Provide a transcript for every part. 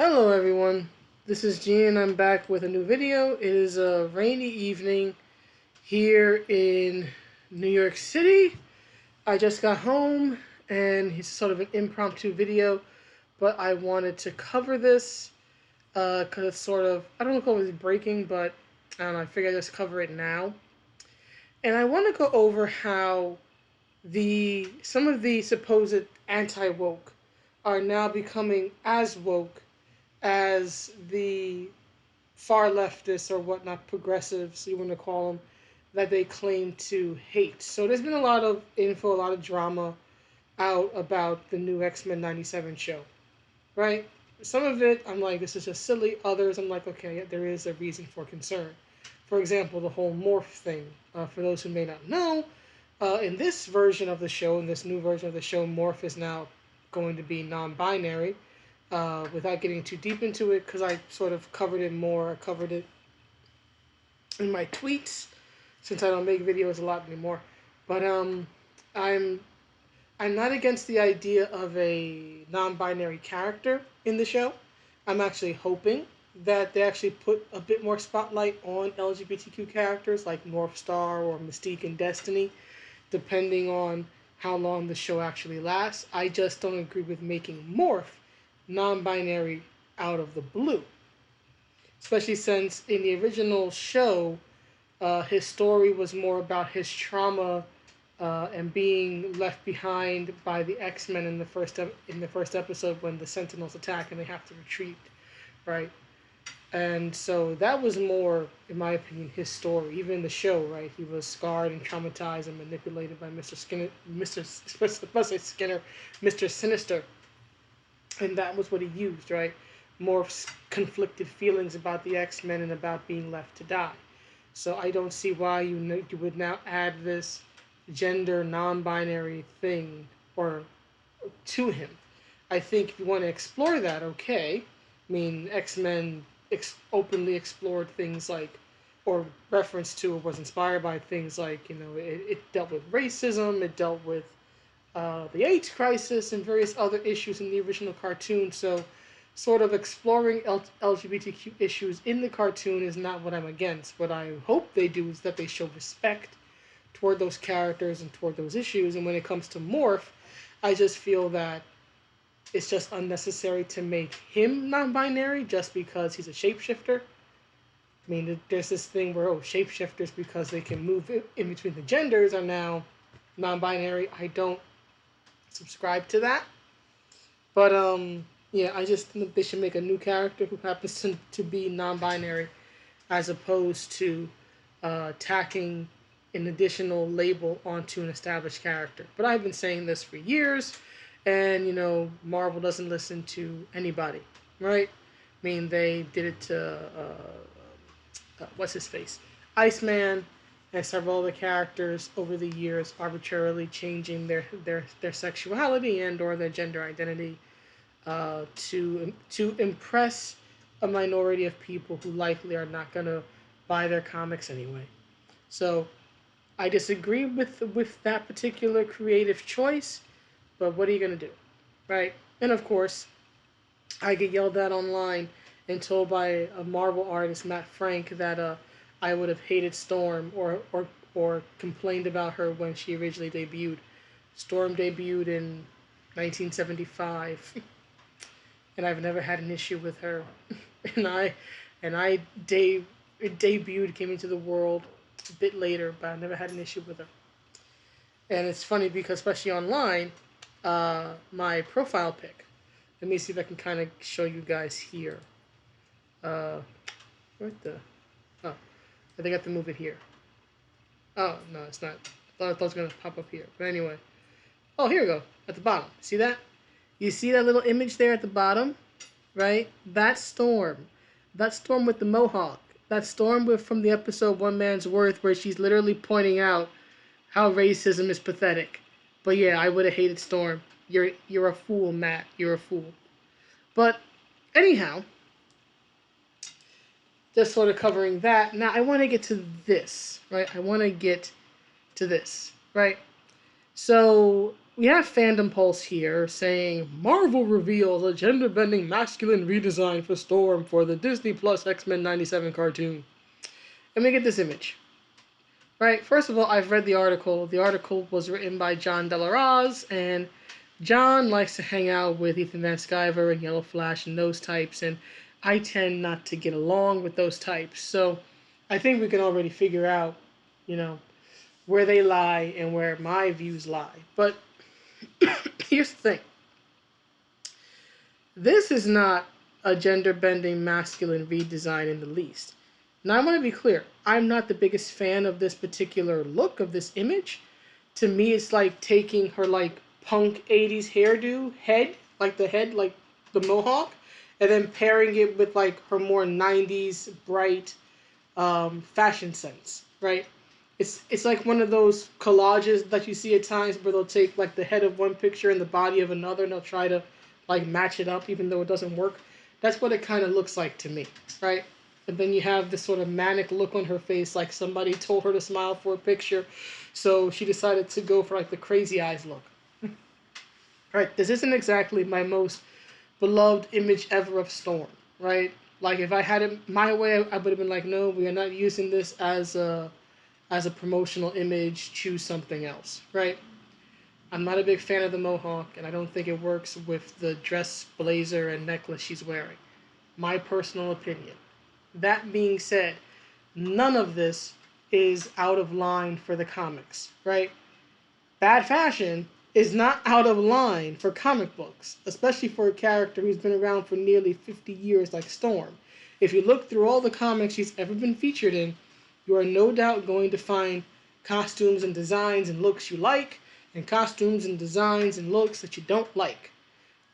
Hello everyone, this is Gene and I'm back with a new video. It is a rainy evening here in New York City. I just got home and it's sort of an impromptu video, but I wanted to cover this because it's sort of, I don't know if it's breaking, but I don't know, I figured I'd just cover it now. And I want to go over how some of the supposed anti-woke are now becoming as woke as the far leftists or whatnot, progressives, you want to call them, that they claim to hate. So there's been a lot of info, a lot of drama out about the new X-Men 97 show, right? Some of it, I'm like, this is just silly. Others, I'm like, okay, there is a reason for concern. For example, the whole morph thing. For those who may not know, in this version of the show, in this new version of the show, morph is now going to be non-binary. Without getting too deep into it, because I sort of covered it more. I covered it in my tweets since I don't make videos a lot anymore. But I'm I'm not against the idea of a non-binary character in the show. I'm actually hoping that they actually put a bit more spotlight on LGBTQ characters like North Star or Mystique and Destiny, depending on how long the show actually lasts. I just don't agree with making Morph non-binary out of the blue, especially since in the original show, his story was more about his trauma and being left behind by the X-Men in the first episode when the Sentinels attack and they have to retreat, right? And so that was more, in my opinion, his story. Even in the show, right? He was scarred and traumatized and manipulated by Mr. Skinner, Mr. Sinister, and that was what he used, right? More conflicted feelings about the X-Men and about being left to die. So I don't see why you would now add this gender non-binary thing or to him. I think if you want to explore that, okay. I mean, X-Men openly explored things like, or reference to, or was inspired by things like, it dealt with racism, it dealt with the AIDS crisis, and various other issues in the original cartoon. So, sort of exploring LGBTQ issues in the cartoon is not what I'm against. What I hope they do is that they show respect toward those characters and toward those issues. And when it comes to Morph, I just feel that it's just unnecessary to make him non-binary just because he's a shapeshifter. I mean, there's this thing where, shapeshifters, because they can move in between the genders, are now non-binary. I don't subscribe to that. But yeah, I just think they should make a new character who happens to be non-binary, as opposed to tacking an additional label onto an established character. But I've been saying this for years, and Marvel doesn't listen to anybody, right? I mean, they did it to what's his face, Iceman, and several other characters over the years, arbitrarily changing their sexuality and or their gender identity to impress a minority of people who likely are not gonna buy their comics anyway. So I disagree with that particular creative choice, but what are you gonna do, right? And of course, I get yelled at online and told by a Marvel artist, Matt Frank, that I would have hated Storm or complained about her when she originally debuted. Storm debuted in 1975, and I've never had an issue with her. and I and I debuted, came into the world a bit later, but I never had an issue with her. And it's funny because especially online, my profile pic. Let me see if I can kind of show you guys here. What the? Oh, I think I have to move it here. Oh no, it's not. I thought it was gonna pop up here. But anyway. Oh, here we go. At the bottom. See that? You see that little image there at the bottom? Right? That's Storm. That's Storm with the mohawk. That's Storm with from the episode One Man's Worth, where she's literally pointing out how racism is pathetic. But yeah, I would have hated Storm. You're a fool, Matt. You're a fool. But anyhow, just sort of covering that. Now I want to get to this, right? I want to get to this, right? So we have Fandom Pulse here saying Marvel reveals a gender-bending masculine redesign for Storm for the Disney Plus X-Men 97 cartoon. Let me get this image. Right, first of all, I've read the article. The article was written by John Delaraz, and John likes to hang out with Ethan Van Sciver and Yellow Flash and those types, and I tend not to get along with those types. So I think we can already figure out, you know, where they lie and where my views lie. But here's the thing. This is not a gender-bending masculine redesign in the least. Now, I want to be clear. I'm not the biggest fan of this particular look of this image. To me, it's like taking her, like, punk 80s hairdo head, like the head, like the mohawk, and then pairing it with, like, her more 90s bright fashion sense, right? It's like one of those collages that you see at times where they'll take, like, the head of one picture and the body of another, and they'll try to, like, match it up even though it doesn't work. That's what it kind of looks like to me, right? And then you have this sort of manic look on her face, like somebody told her to smile for a picture, so she decided to go for, like, the crazy eyes look. Right, this isn't exactly my most beloved image ever of Storm, right? Like, if I had it my way, I would have been like, no, we are not using this as a promotional image, choose something else, right? I'm not a big fan of the mohawk, and I don't think it works with the dress, blazer, and necklace she's wearing. My personal opinion. That being said, none of this is out of line for the comics, right? Bad fashion is not out of line for comic books, especially for a character who's been around for nearly 50 years like Storm. If you look through all the comics she's ever been featured in, you are no doubt going to find costumes and designs and looks you like, and costumes and designs and looks that you don't like.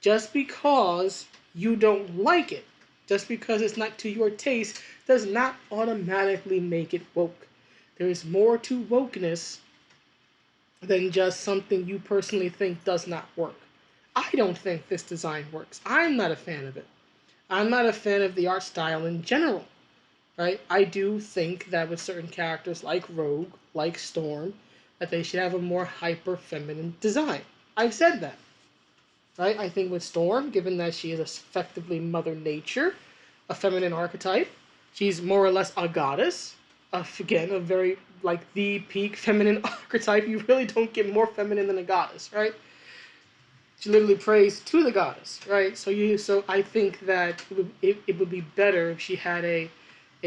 Just because you don't like it, just because it's not to your taste, does not automatically make it woke. There is more to wokeness than just something you personally think does not work. I don't think this design works. I'm not a fan of it. I'm not a fan of the art style in general, right? I do think that with certain characters like Rogue, like Storm, that they should have a more hyper-feminine design. I've said that, right? I think with Storm, given that she is effectively Mother Nature, a feminine archetype, she's more or less a goddess. Again, a very, like, the peak feminine archetype. You really don't get more feminine than a goddess, right? She literally prays to the goddess, right? So I think that it would be better if she had a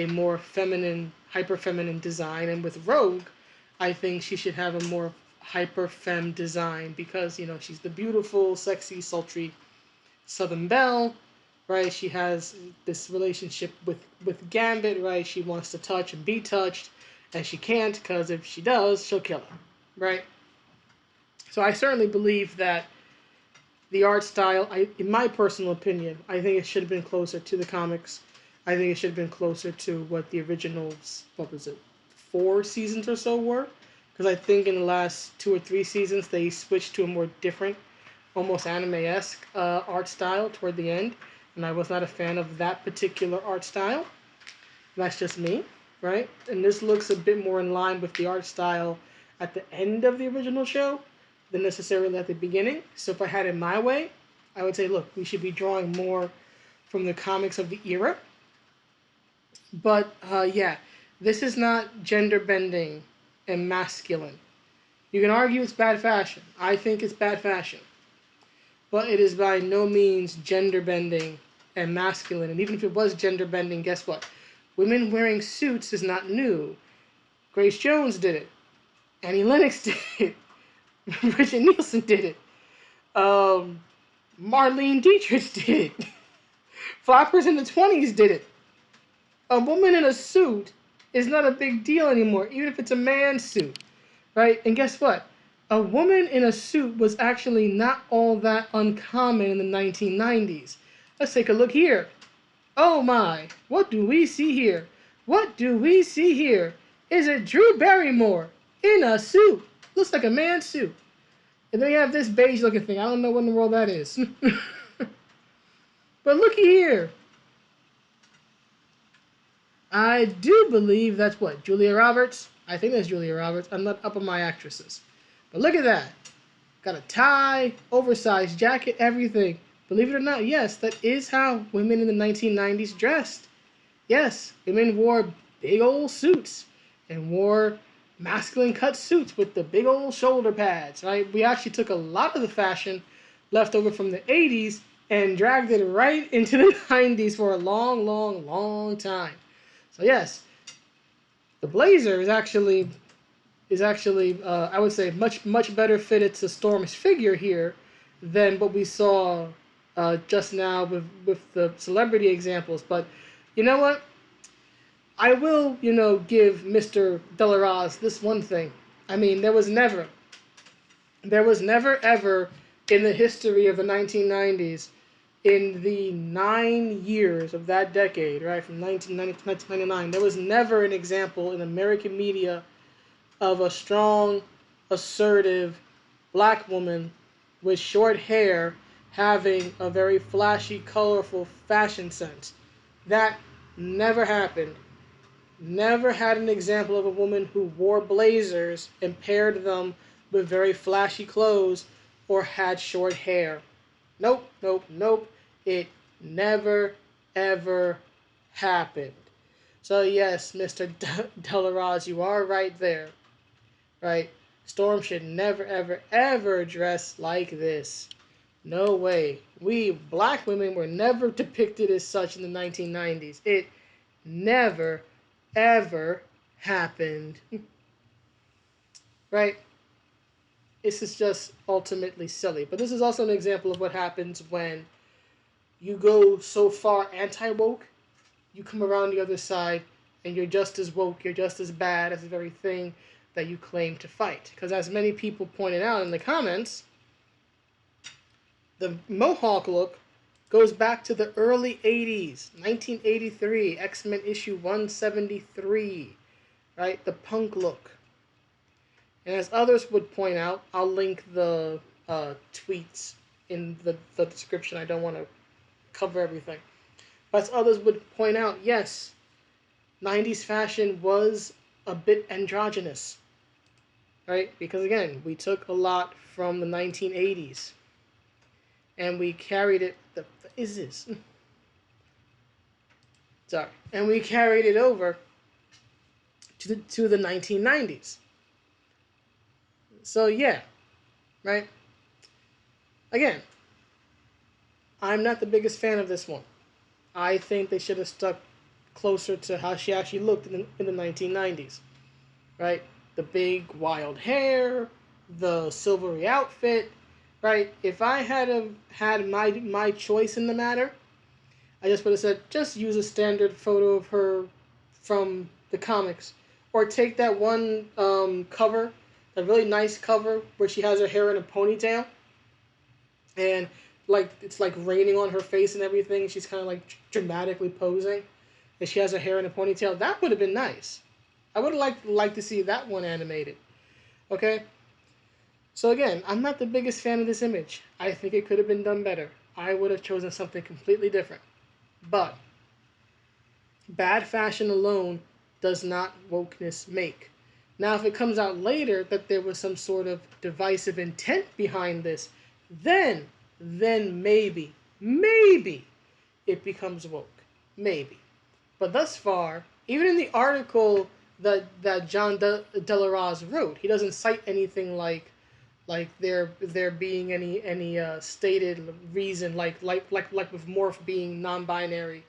more feminine, hyper-feminine design. And with Rogue, I think she should have a more hyper-femme design because, you know, she's the beautiful, sexy, sultry Southern Belle, right? She has this relationship with Gambit, right? She wants to touch and be touched, and she can't because if she does, she'll kill him, right? So I certainly believe that the art style, in my personal opinion, I think it should have been closer to the comics. I think it should have been closer to what the originals, 4 seasons or so were. Because I think in the last 2 or 3 seasons, they switched to a more different, almost anime-esque art style toward the end. And I was not a fan of that particular art style. That's just me, right? And this looks a bit more in line with the art style at the end of the original show than necessarily at the beginning. So if I had it my way, I would say, look, we should be drawing more from the comics of the era. But yeah, this is not gender bending and masculine. You can argue it's bad fashion. I think it's bad fashion. But it is by no means gender bending and masculine. And even if it was gender bending, guess what? Women wearing suits is not new. Grace Jones did it. Annie Lennox did it. Bridget Nielsen did it. Marlene Dietrich did it. Flappers in the 20s did it. A woman in a suit is not a big deal anymore, even if it's a man's suit, right? And guess what? A woman in a suit was actually not all that uncommon in the 1990s. Let's take a look here. Oh my, what do we see here? What do we see here? Is it Drew Barrymore in a suit? Looks like a man's suit. And then you have this beige looking thing. I don't know what in the world that is. But looky here. I do believe that's what? Julia Roberts? I think that's Julia Roberts. I'm not up on my actresses. But look at that. got a tie, oversized jacket, everything. Believe it or not, yes, that is how women in the 1990s dressed. Yes, women wore big old suits and wore masculine cut suits with the big old shoulder pads, right? We actually took a lot of the fashion left over from the 80s and dragged it right into the 90s for a long, long, long time. So yes, the blazer is actually I would say much better fitted to Storm's figure here than what we saw just now with the celebrity examples. But you know what? I will, give Mr. Delaraz this one thing. I mean, there was never ever in the history of the 1990s, in the 9 years of that decade, right, from 1990 to 1999, there was never an example in American media of a strong, assertive black woman with short hair having a very flashy, colorful fashion sense. That never happened. Never had an example of a woman who wore blazers and paired them with very flashy clothes or had short hair. Nope, nope, nope. It never, ever happened. So yes, Mr. Delaraz, you are right there. Right? Storm should never, ever, ever dress like this. No way. We black women were never depicted as such in the 1990s. It never, ever happened. Right? This is just ultimately silly. But this is also an example of what happens when you go so far anti-woke, you come around the other side, and you're just as woke, you're just as bad as the very thing that you claim to fight. Because as many people pointed out in the comments, the Mohawk look goes back to the early 80s, 1983, X-Men issue 173, right? The punk look. And as others would point out, I'll link the tweets in the description. I don't want to cover everything. But as others would point out, yes, 90s fashion was a bit androgynous, right? Because again, we took a lot from the 1980s and we carried it. The is this? Sorry, and we carried it over to the 1990s. So yeah, right. Again, I'm not the biggest fan of this one. I think they should have stuck closer to how she actually looked in the 1990s, right? The big wild hair, the silvery outfit, right? If I had my choice in the matter, I just would have said just use a standard photo of her from the comics, or take that one cover, a really nice cover where she has her hair in a ponytail, and like it's like raining on her face and everything. She's kind of like dramatically posing, and she has her hair in a ponytail. That would have been nice. I would have liked to see that one animated. Okay. So again, I'm not the biggest fan of this image. I think it could have been done better. I would have chosen something completely different. But bad fashion alone does not wokeness make. Now, if it comes out later that there was some sort of divisive intent behind this, then maybe it becomes woke. Maybe. But thus far, even in the article that John Delaraz wrote, he doesn't cite anything like there being any stated reason like with Morph being non-binary.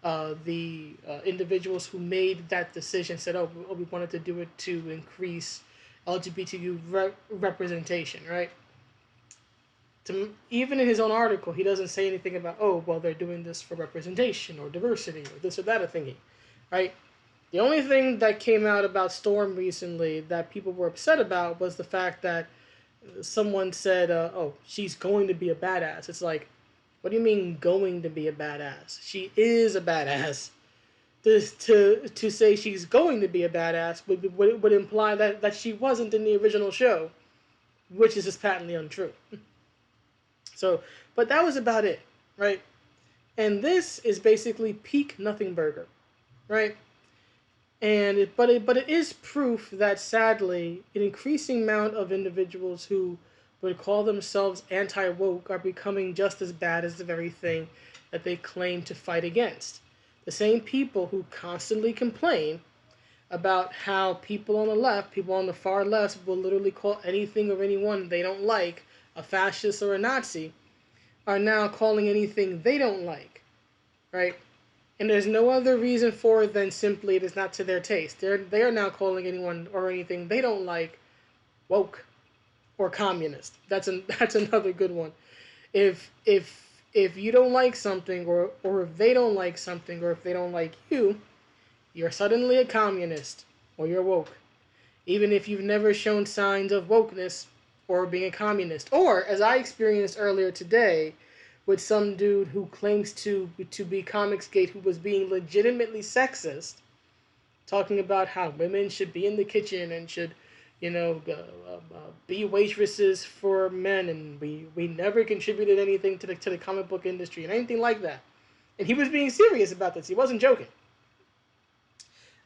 The individuals who made that decision said, "Oh, we wanted to do it to increase LGBTQ representation," right? Even in his own article, he doesn't say anything about, "Oh, well, they're doing this for representation or diversity or this or that or thingy," right? The only thing that came out about Storm recently that people were upset about was the fact that someone said, "Oh, she's going to be a badass." It's like, what do you mean going to be a badass? She is a badass. To say she's going to be a badass would imply that she wasn't in the original show, which is just patently untrue. So, but that was about it, right? And this is basically peak nothing burger, right? But it is proof that sadly an increasing amount of individuals who would call themselves anti-woke are becoming just as bad as the very thing that they claim to fight against. The same people who constantly complain about how people on the left, people on the far left, will literally call anything or anyone they don't like a fascist or a Nazi, are now calling anything they don't like, right? And there's no other reason for it than simply it is not to their taste. They are now calling anyone or anything they don't like woke or communist. That's another good one. If you don't like something, or if they don't like something, or if they don't like you, you're suddenly a communist or you're woke, even if you've never shown signs of wokeness or being a communist. Or, as I experienced earlier today, with some dude who claims to be Comicsgate, who was being legitimately sexist, talking about how women should be in the kitchen and should, be waitresses for men, and we never contributed anything to the comic book industry and anything like that. And he was being serious about this. He wasn't joking.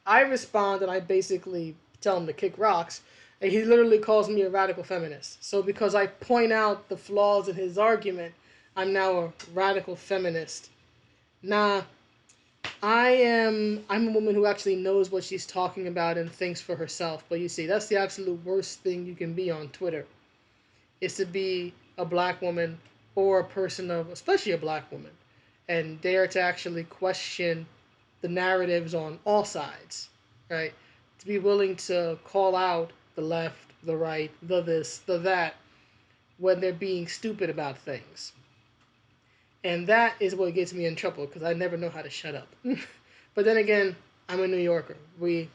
I respond and I basically tell him to kick rocks, and he literally calls me a radical feminist. So because I point out the flaws in his argument, I'm now a radical feminist. Nah, I'm a woman who actually knows what she's talking about and thinks for herself. But you see, that's the absolute worst thing you can be on Twitter, is to be a black woman or a person of, especially a black woman, and dare to actually question the narratives on all sides, right? To be willing to call out the left, the right, the this, the that, when they're being stupid about things. And that is what gets me in trouble, because I never know how to shut up. But then again, I'm a New Yorker. We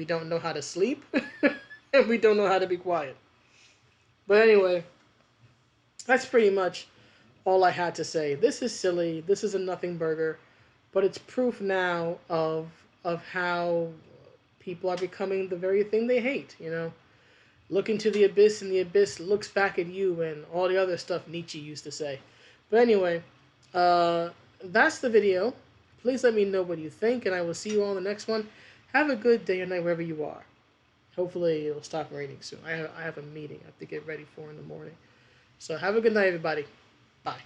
don't know how to sleep, and we don't know how to be quiet. But anyway, that's pretty much all I had to say. This is silly. This is a nothing burger, but it's proof now of how people are becoming the very thing they hate. Look into the abyss, and the abyss looks back at you, and all the other stuff Nietzsche used to say. But anyway, that's the video. Please let me know what you think, and I will see you all in the next one. Have a good day or night wherever you are. Hopefully it'll stop raining soon. I have a meeting I have to get ready for in the morning. So have a good night, everybody. Bye.